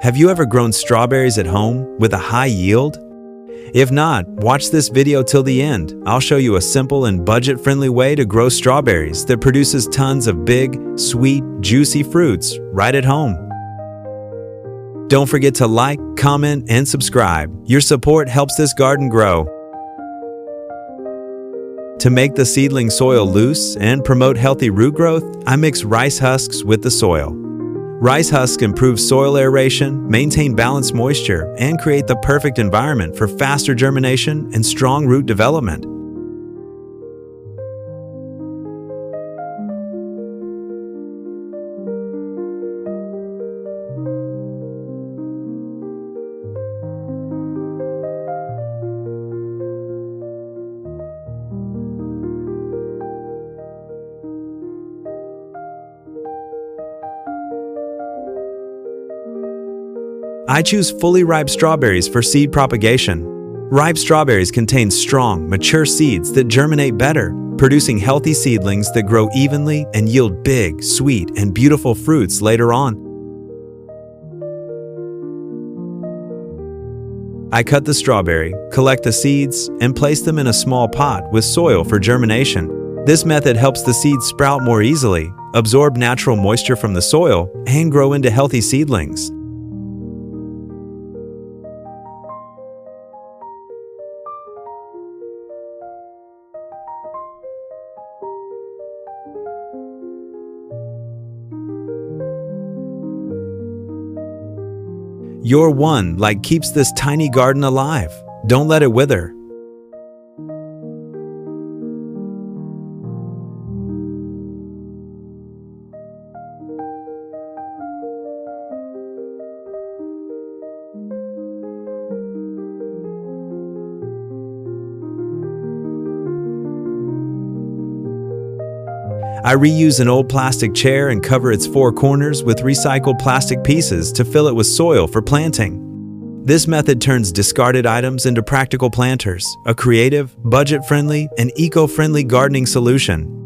Have you ever grown strawberries at home with a high yield? If not, watch this video till the end. I'll show you a simple and budget-friendly way to grow strawberries that produces tons of big, sweet, juicy fruits right at home. Don't forget to like, comment, and subscribe. Your support helps this garden grow. To make the seedling soil loose and promote healthy root growth, I mix rice husks with the soil. Rice husks improve soil aeration, maintain balanced moisture, and create the perfect environment for faster germination and strong root development. I choose fully ripe strawberries for seed propagation. Ripe strawberries contain strong, mature seeds that germinate better, producing healthy seedlings that grow evenly and yield big, sweet, and beautiful fruits later on. I cut the strawberry, collect the seeds, and place them in a small pot with soil for germination. This method helps the seeds sprout more easily, absorb natural moisture from the soil, and grow into healthy seedlings. Your one like keeps this tiny garden alive. Don't let it wither. I reuse an old plastic chair and cover its four corners with recycled plastic pieces to fill it with soil for planting. This method turns discarded items into practical planters, a creative, budget-friendly, and eco-friendly gardening solution.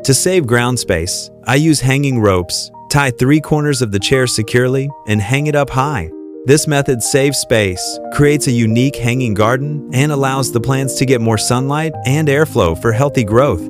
To save ground space, I use hanging ropes, tie 3 corners of the chair securely, and hang it up high. This method saves space, creates a unique hanging garden, and allows the plants to get more sunlight and airflow for healthy growth.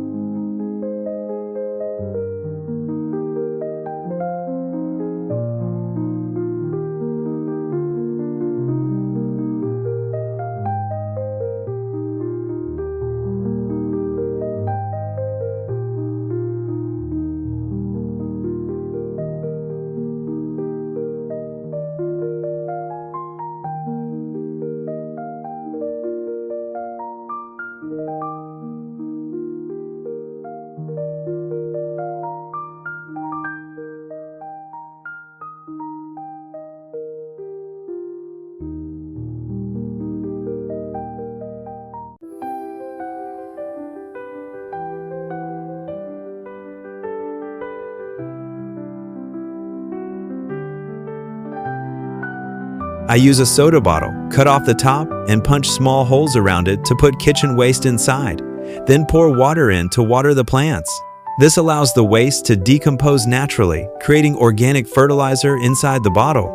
I use a soda bottle, cut off the top, and punch small holes around it to put kitchen waste inside. Then pour water in to water the plants. This allows the waste to decompose naturally, creating organic fertilizer inside the bottle,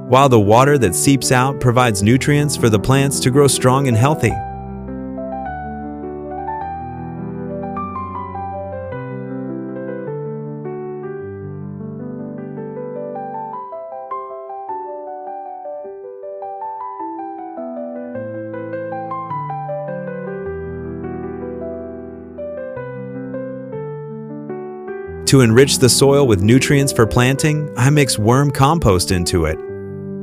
while the water that seeps out provides nutrients for the plants to grow strong and healthy. To enrich the soil with nutrients for planting, I mix worm compost into it.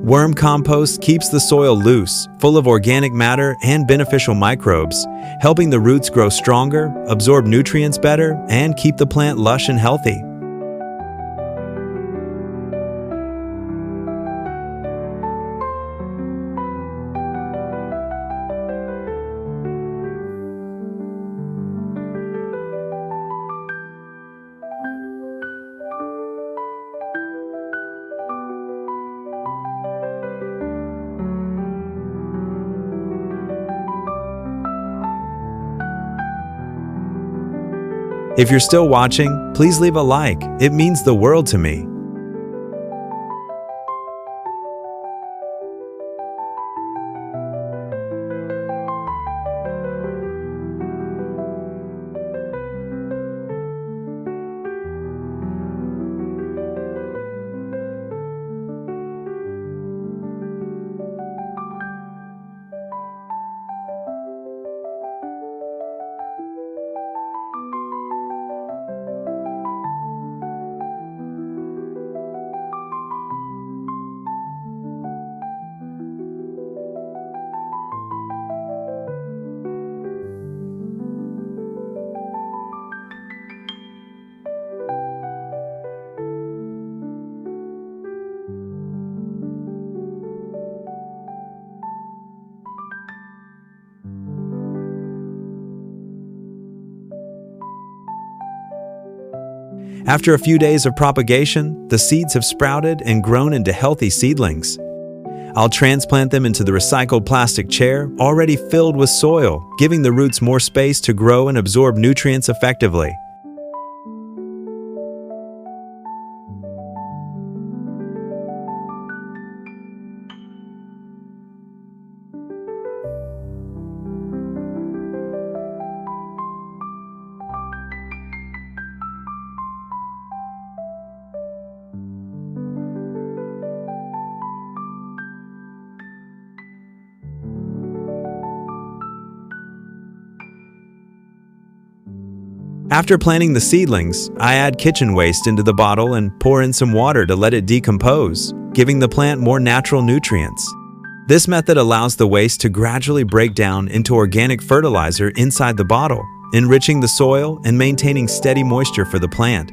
Worm compost keeps the soil loose, full of organic matter and beneficial microbes, helping the roots grow stronger, absorb nutrients better, and keep the plant lush and healthy. If you're still watching, please leave a like. It means the world to me. After a few days of propagation, the seeds have sprouted and grown into healthy seedlings. I'll transplant them into the recycled plastic chair, already filled with soil, giving the roots more space to grow and absorb nutrients effectively. After planting the seedlings, I add kitchen waste into the bottle and pour in some water to let it decompose, giving the plant more natural nutrients. This method allows the waste to gradually break down into organic fertilizer inside the bottle, enriching the soil and maintaining steady moisture for the plant.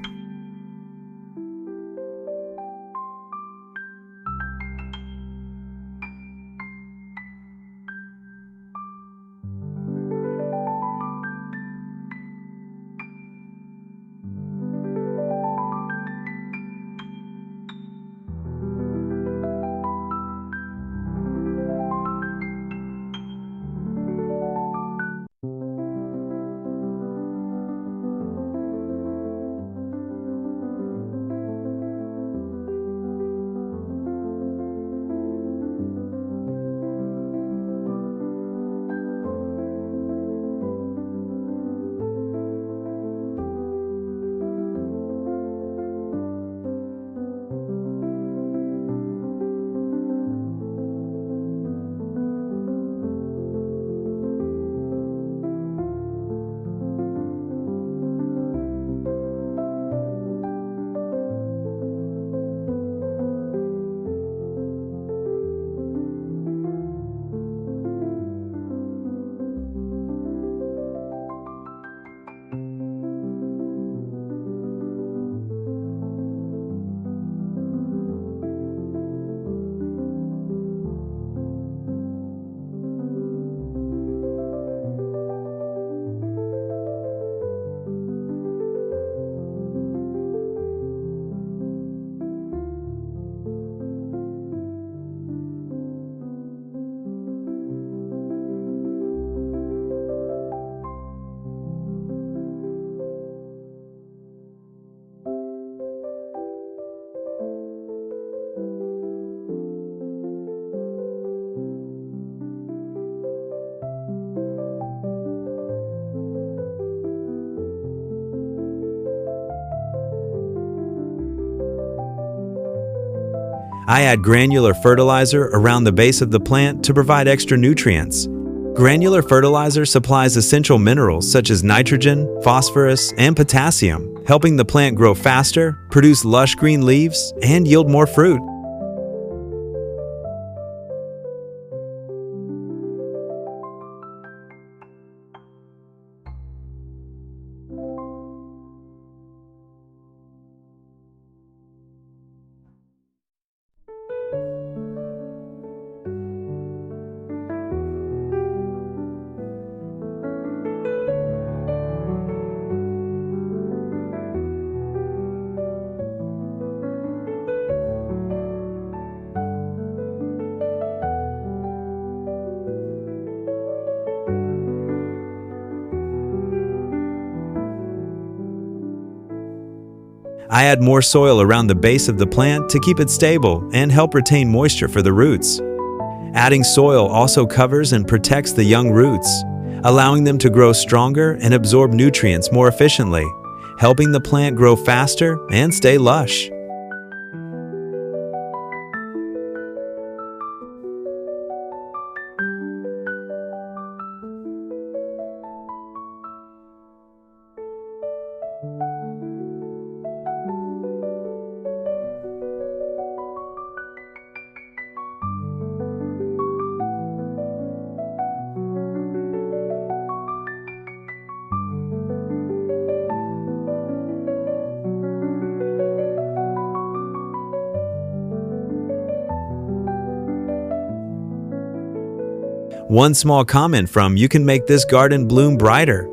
I add granular fertilizer around the base of the plant to provide extra nutrients. Granular fertilizer supplies essential minerals such as nitrogen, phosphorus, and potassium, helping the plant grow faster, produce lush green leaves, and yield more fruit. I add more soil around the base of the plant to keep it stable and help retain moisture for the roots. Adding soil also covers and protects the young roots, allowing them to grow stronger and absorb nutrients more efficiently, helping the plant grow faster and stay lush. One small comment from you can make this garden bloom brighter.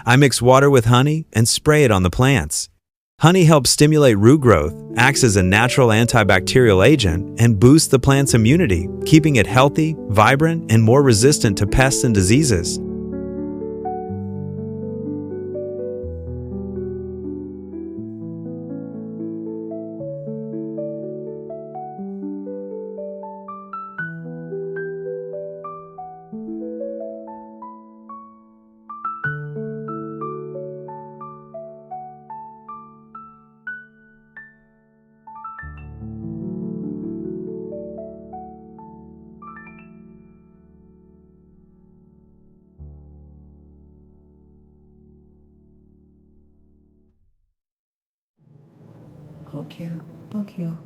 I mix water with honey and spray it on the plants. Honey helps stimulate root growth, acts as a natural antibacterial agent, and boosts the plant's immunity, keeping it healthy, vibrant, and more resistant to pests and diseases. Thank you.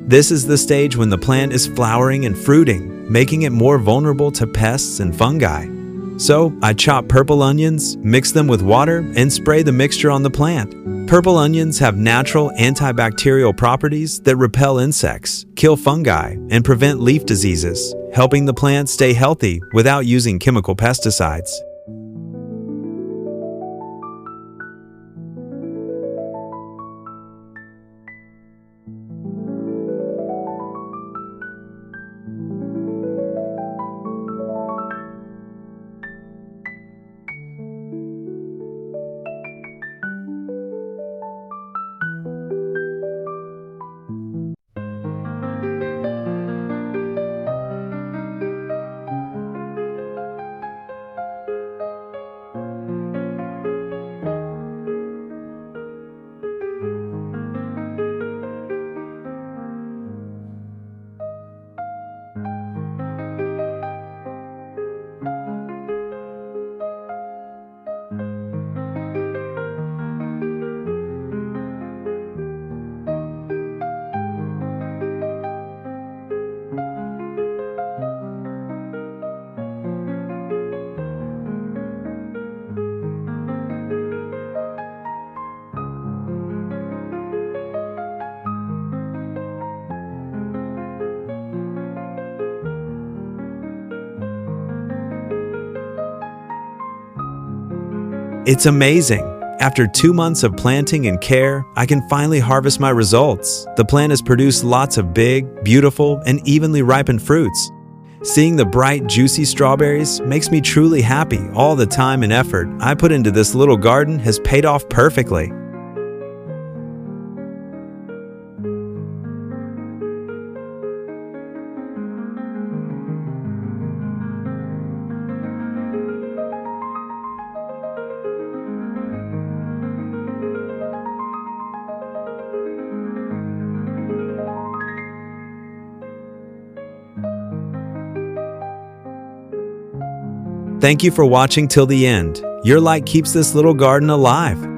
This is the stage when the plant is flowering and fruiting, making it more vulnerable to pests and fungi. So, I chop purple onions, mix them with water, and spray the mixture on the plant. Purple onions have natural antibacterial properties that repel insects, kill fungi, and prevent leaf diseases, helping the plant stay healthy without using chemical pesticides. It's amazing! After 2 months of planting and care, I can finally harvest my results. The plant has produced lots of big, beautiful, and evenly ripened fruits. Seeing the bright, juicy strawberries makes me truly happy. All the time and effort I put into this little garden has paid off perfectly. Thank you for watching till the end. Your light keeps this little garden alive.